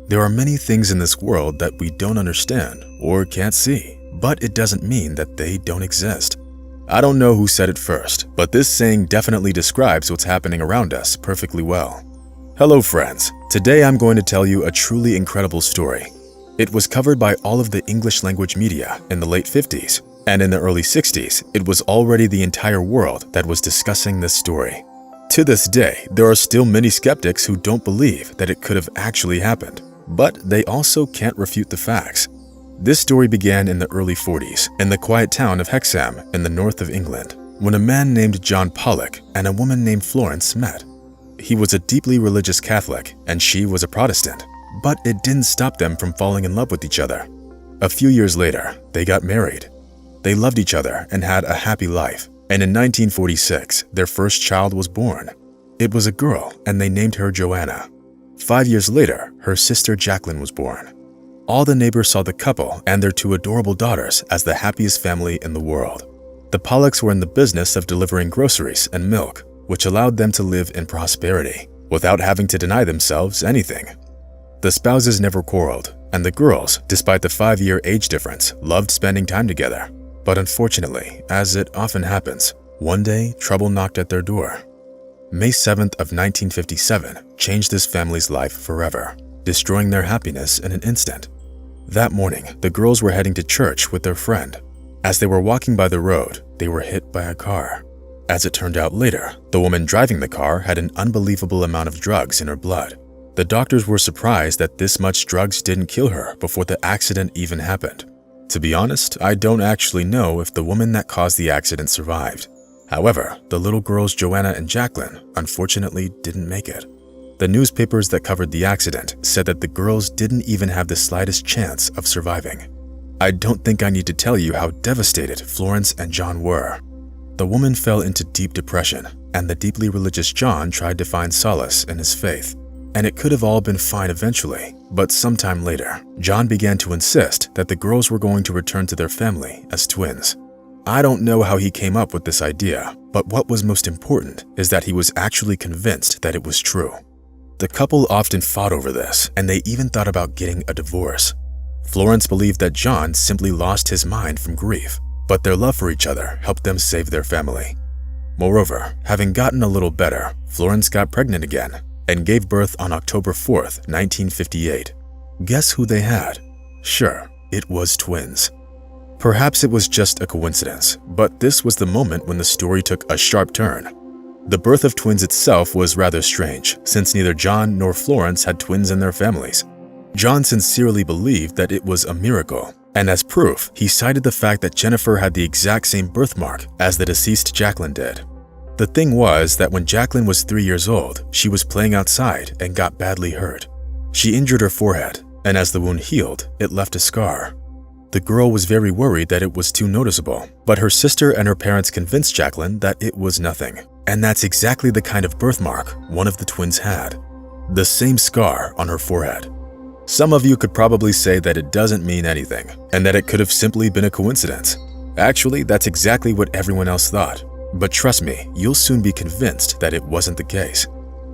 There are many things in this world that we don't understand or can't see, but it doesn't mean that they don't exist. I don't know who said it first, but this saying definitely describes what's happening around us perfectly well. Hello friends, today I'm going to tell you a truly incredible story. It was covered by all of the English language media in the late 50s, and in the early 60s, it was already the entire world that was discussing this story. To this day, there are still many skeptics who don't believe that it could have actually happened, but they also can't refute the facts. This story began in the early 40s in the quiet town of Hexham in the north of England, when a man named John Pollock and a woman named Florence met. He was a deeply religious Catholic and she was a Protestant, but it didn't stop them from falling in love with each other. A few years later, they got married. They loved each other and had a happy life, and in 1946, their first child was born. It was a girl and they named her Joanna. 5 years later, her sister Jacqueline was born. All the neighbors saw the couple and their two adorable daughters as the happiest family in the world. The Pollocks were in the business of delivering groceries and milk, which allowed them to live in prosperity without having to deny themselves anything. The spouses never quarreled, and the girls, despite the 5-year age difference, loved spending time together. But unfortunately, as it often happens, one day trouble knocked at their door. May 7th of 1957 changed this family's life forever, destroying their happiness in an instant. That morning, the girls were heading to church with their friend. As they were walking by the road, they were hit by a car. As it turned out later, the woman driving the car had an unbelievable amount of drugs in her blood. The doctors were surprised that this much drugs didn't kill her before the accident even happened. To be honest, I don't actually know if the woman that caused the accident survived. However, the little girls Joanna and Jacqueline unfortunately didn't make it. The newspapers that covered the accident said that the girls didn't even have the slightest chance of surviving. I don't think I need to tell you how devastated Florence and John were. The woman fell into deep depression, and the deeply religious John tried to find solace in his faith. And it could have all been fine eventually, but sometime later, John began to insist that the girls were going to return to their family as twins. I don't know how he came up with this idea, but what was most important is that he was actually convinced that it was true. The couple often fought over this, and they even thought about getting a divorce. Florence believed that John simply lost his mind from grief, but their love for each other helped them save their family. Moreover, having gotten a little better, Florence got pregnant again and gave birth on October 4th, 1958. Guess who they had? Sure, it was twins. Perhaps it was just a coincidence, but this was the moment when the story took a sharp turn. The birth of twins itself was rather strange, since neither John nor Florence had twins in their families. John sincerely believed that it was a miracle, and as proof, he cited the fact that Jennifer had the exact same birthmark as the deceased Jacqueline did. The thing was that when Jacqueline was 3 years old, she was playing outside and got badly hurt. She injured her forehead, and as the wound healed, it left a scar. The girl was very worried that it was too noticeable, but her sister and her parents convinced Jacqueline that it was nothing. And that's exactly the kind of birthmark one of the twins had. The same scar on her forehead. Some of you could probably say that it doesn't mean anything, and that it could have simply been a coincidence. Actually, that's exactly what everyone else thought. But trust me, you'll soon be convinced that it wasn't the case.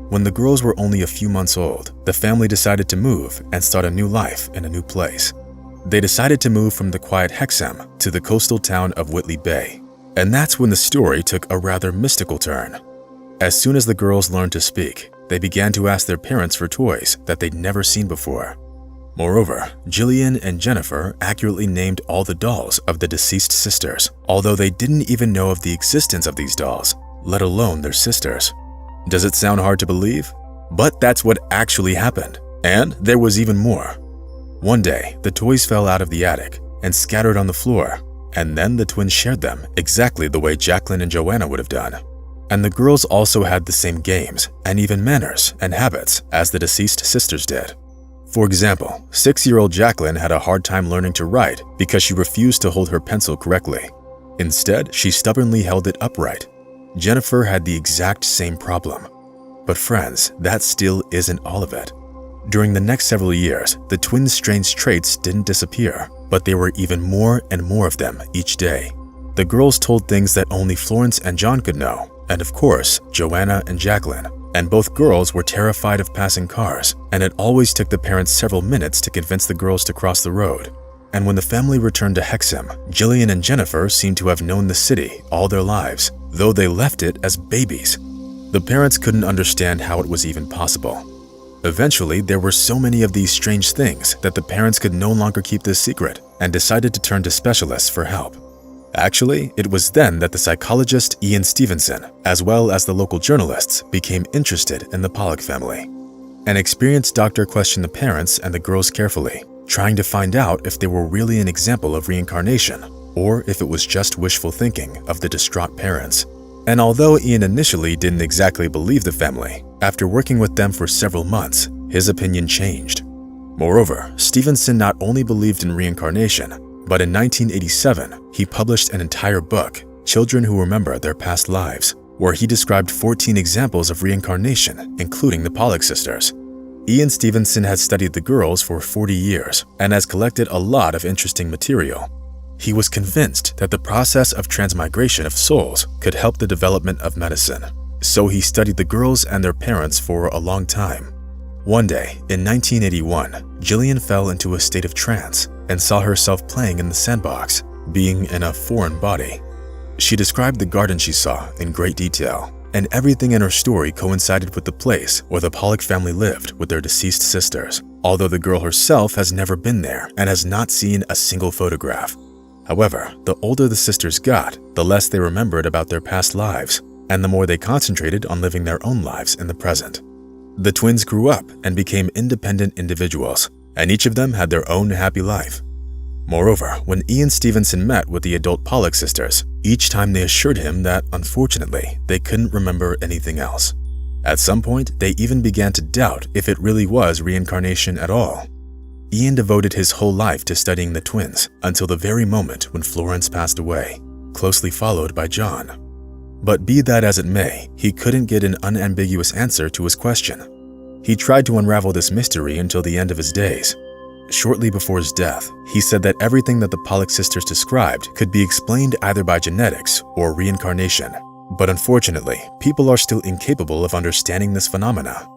When the girls were only a few months old, the family decided to move and start a new life in a new place. They decided to move from the quiet Hexham to the coastal town of Whitley Bay. And that's when the story took a rather mystical turn. As soon as the girls learned to speak, they began to ask their parents for toys that they'd never seen before. Moreover, Jillian and Jennifer accurately named all the dolls of the deceased sisters, although they didn't even know of the existence of these dolls, let alone their sisters. Does it sound hard to believe? But that's what actually happened. And there was even more. One day, the toys fell out of the attic and scattered on the floor, and then the twins shared them exactly the way Jacqueline and Joanna would have done. And the girls also had the same games and even manners and habits as the deceased sisters did. For example, 6-year-old Jacqueline had a hard time learning to write because she refused to hold her pencil correctly. Instead, she stubbornly held it upright. Jennifer had the exact same problem. But friends, that still isn't all of it. During the next several years, the twins' strange traits didn't disappear, but there were even more and more of them each day. The girls told things that only Florence and John could know, and of course, Joanna and Jacqueline, and both girls were terrified of passing cars, and it always took the parents several minutes to convince the girls to cross the road. And when the family returned to Hexham, Gillian and Jennifer seemed to have known the city all their lives, though they left it as babies. The parents couldn't understand how it was even possible. Eventually, there were so many of these strange things that the parents could no longer keep this secret and decided to turn to specialists for help. Actually, it was then that the psychologist Ian Stevenson, as well as the local journalists, became interested in the Pollock family. An experienced doctor questioned the parents and the girls carefully, trying to find out if they were really an example of reincarnation or if it was just wishful thinking of the distraught parents. And although Ian initially didn't exactly believe the family, after working with them for several months, his opinion changed. Moreover, Stevenson not only believed in reincarnation, but in 1987, he published an entire book, Children Who Remember Their Past Lives, where he described 14 examples of reincarnation, including the Pollock sisters. Ian Stevenson has studied the girls for 40 years and has collected a lot of interesting material. He was convinced that the process of transmigration of souls could help the development of medicine, so he studied the girls and their parents for a long time. One day, in 1981, Gillian fell into a state of trance and saw herself playing in the sandbox, being in a foreign body. She described the garden she saw in great detail, and everything in her story coincided with the place where the Pollock family lived with their deceased sisters, although the girl herself has never been there and has not seen a single photograph. However, the older the sisters got, the less they remembered about their past lives, and the more they concentrated on living their own lives in the present. The twins grew up and became independent individuals, and each of them had their own happy life. Moreover, when Ian Stevenson met with the adult Pollock sisters, each time they assured him that, unfortunately, they couldn't remember anything else. At some point, they even began to doubt if it really was reincarnation at all. Ian devoted his whole life to studying the twins until the very moment when Florence passed away, closely followed by John. But be that as it may, he couldn't get an unambiguous answer to his question. He tried to unravel this mystery until the end of his days. Shortly before his death, he said that everything that the Pollock sisters described could be explained either by genetics or reincarnation. But unfortunately, people are still incapable of understanding this phenomena.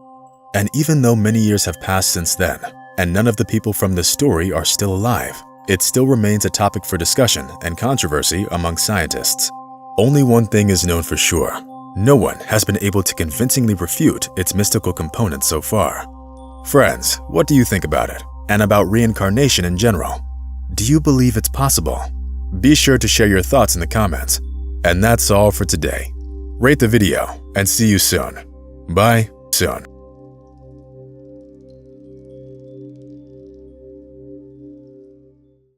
And even though many years have passed since then, and none of the people from this story are still alive, it still remains a topic for discussion and controversy among scientists. Only one thing is known for sure. No one has been able to convincingly refute its mystical components so far. Friends, what do you think about it? And about reincarnation in general? Do you believe it's possible? Be sure to share your thoughts in the comments. And that's all for today. Rate the video and see you soon. Bye soon.